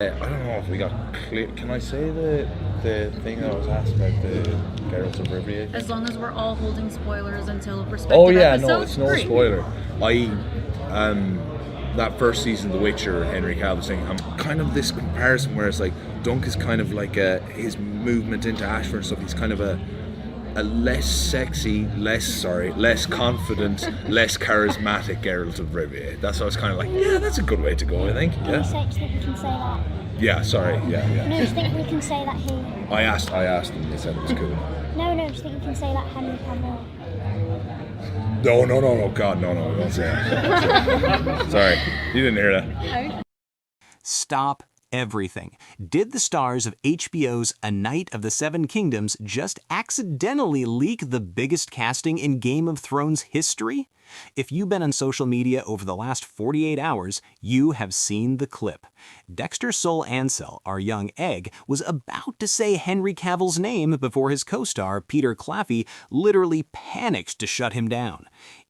I don't know if we got clear. Can I say the thing that I was asked about the Geralt of Rivia? As long as we're all holding spoilers until respective Oh yeah, episodes. no, it's no great. spoiler. I that first season, of The Witcher, Henry Cavill saying, I'm kind of this comparison where it's like Dunk is kind of like his movement into Ashford and stuff. He's kind of a less sexy, less confident, less charismatic Geralt of Rivia. That's what I was kind of like, yeah, that's a good way to go, I think. Do Yeah. you think we can say that? Yeah, sorry, yeah. No, do you think we can say that he... I asked them, they said it was cool. No, do you think we can say that Henry Cavill... No, God, no, don't say that. Sorry, you didn't hear that. Stop everything. Did the stars of HBO's A Knight of the Seven Kingdoms just accidentally leak the biggest casting in Game of Thrones history? If you've been on social media over the last 48 hours, you have seen the clip. Dexter Sol Ansell, our young egg, was about to say Henry Cavill's name before his co-star, Peter Claffey, literally panicked to shut him down.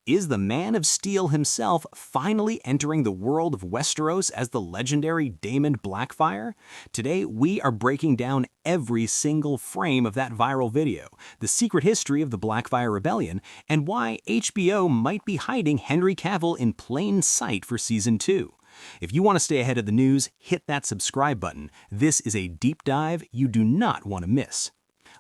Is the Man of Steel himself finally entering the world of Westeros as the legendary Damon Blackfire? Today, we are breaking down every single frame of that viral video, the secret history of the Blackfyre Rebellion, and why HBO might be hiding Henry Cavill in plain sight for Season 2. If you want to stay ahead of the news, hit that subscribe button. This is a deep dive you do not want to miss.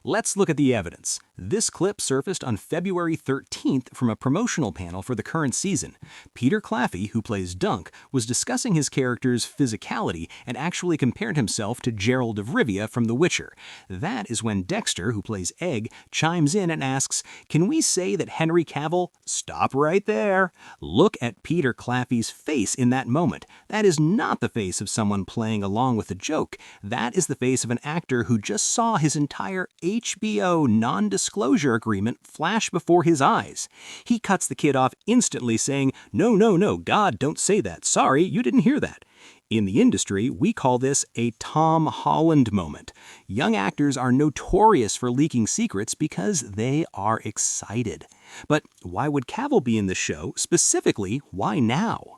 Let's look at the evidence. This clip surfaced on February 13th from a promotional panel for the current season. Peter Claffey, who plays Dunk, was discussing his character's physicality and actually compared himself to Geralt of Rivia from The Witcher. That is when Dexter, who plays Egg, chimes in and asks, "Can we say that Henry Cavill—" Stop right there. Look at Peter Claffey's face in that moment. That is not the face of someone playing along with a joke. That is the face of an actor who just saw his entire HBO non-disclosure agreement flash before his eyes. He cuts the kid off instantly saying, No, God, don't say that. Sorry, you didn't hear that." In the industry, we call this a Tom Holland moment. Young actors are notorious for leaking secrets because they are excited. But why would Cavill be in the show? Specifically, why now?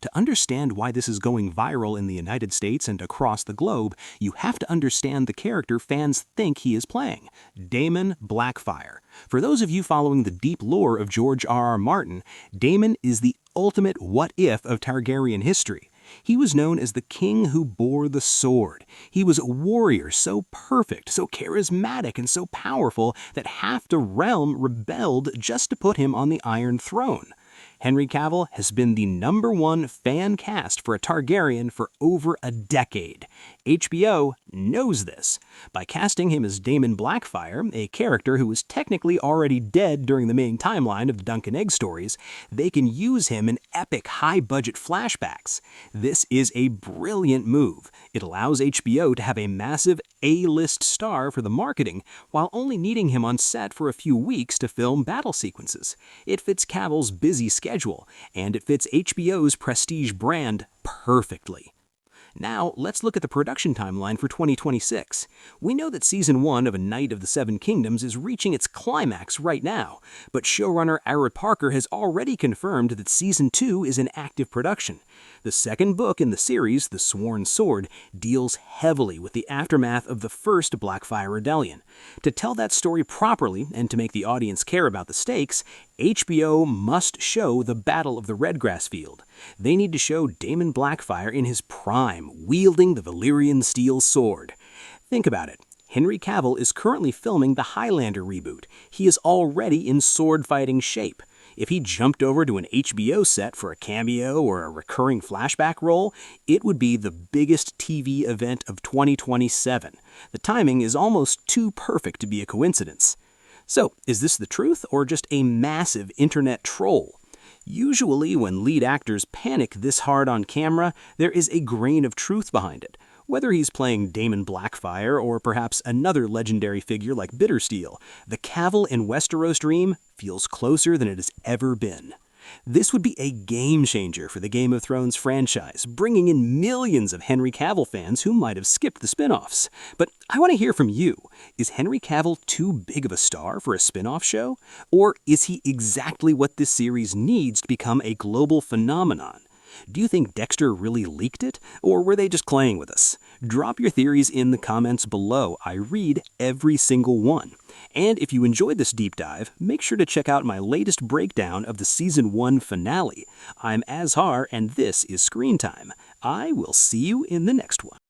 To understand why this is going viral in the United States and across the globe, you have to understand the character fans think he is playing, Damon Blackfire. For those of you following the deep lore of George R.R. Martin, Daemon is the ultimate what-if of Targaryen history. He was known as the king who bore the sword. He was a warrior so perfect, so charismatic, and so powerful that half the realm rebelled just to put him on the Iron Throne. Henry Cavill has been the #1 fan cast for a Targaryen for over a decade. HBO knows this. By casting him as Damon Blackfire, a character who was technically already dead during the main timeline of the Dunk and Egg stories, they can use him in epic high-budget flashbacks. This is a brilliant move. It allows HBO to have a massive A-list star for the marketing, while only needing him on set for a few weeks to film battle sequences. It fits Cavill's busy schedule, and it fits HBO's prestige brand perfectly. Now, let's look at the production timeline for 2026. We know that Season 1 of A Knight of the Seven Kingdoms is reaching its climax right now, but showrunner Ira Parker has already confirmed that Season 2 is in active production. The second book in the series, The Sworn Sword, deals heavily with the aftermath of the First Blackfyre Rebellion. To tell that story properly and to make the audience care about the stakes, HBO must show the Battle of the Redgrass Field. They need to show Damon Blackfire in his prime, wielding the Valyrian steel sword. Think about it. Henry Cavill is currently filming the Highlander reboot. He is already in sword-fighting shape. If he jumped over to an HBO set for a cameo or a recurring flashback role, it would be the biggest TV event of 2027. The timing is almost too perfect to be a coincidence. So, is this the truth or just a massive internet troll? Usually, when lead actors panic this hard on camera, there is a grain of truth behind it. Whether he's playing Damon Blackfire or perhaps another legendary figure like Bittersteel, the Cavill in Westeros dream feels closer than it has ever been. This would be a game changer for the Game of Thrones franchise, bringing in millions of Henry Cavill fans who might have skipped the spin-offs. But I want to hear from you. Is Henry Cavill too big of a star for a spin-off show? Or is he exactly what this series needs to become a global phenomenon? Do you think Dexter really leaked it, or were they just playing with us? Drop your theories in the comments below. I read every single one. And if you enjoyed this deep dive, make sure to check out my latest breakdown of the Season 1 finale. I'm Azhar, and this is Screen Time. I will see you in the next one.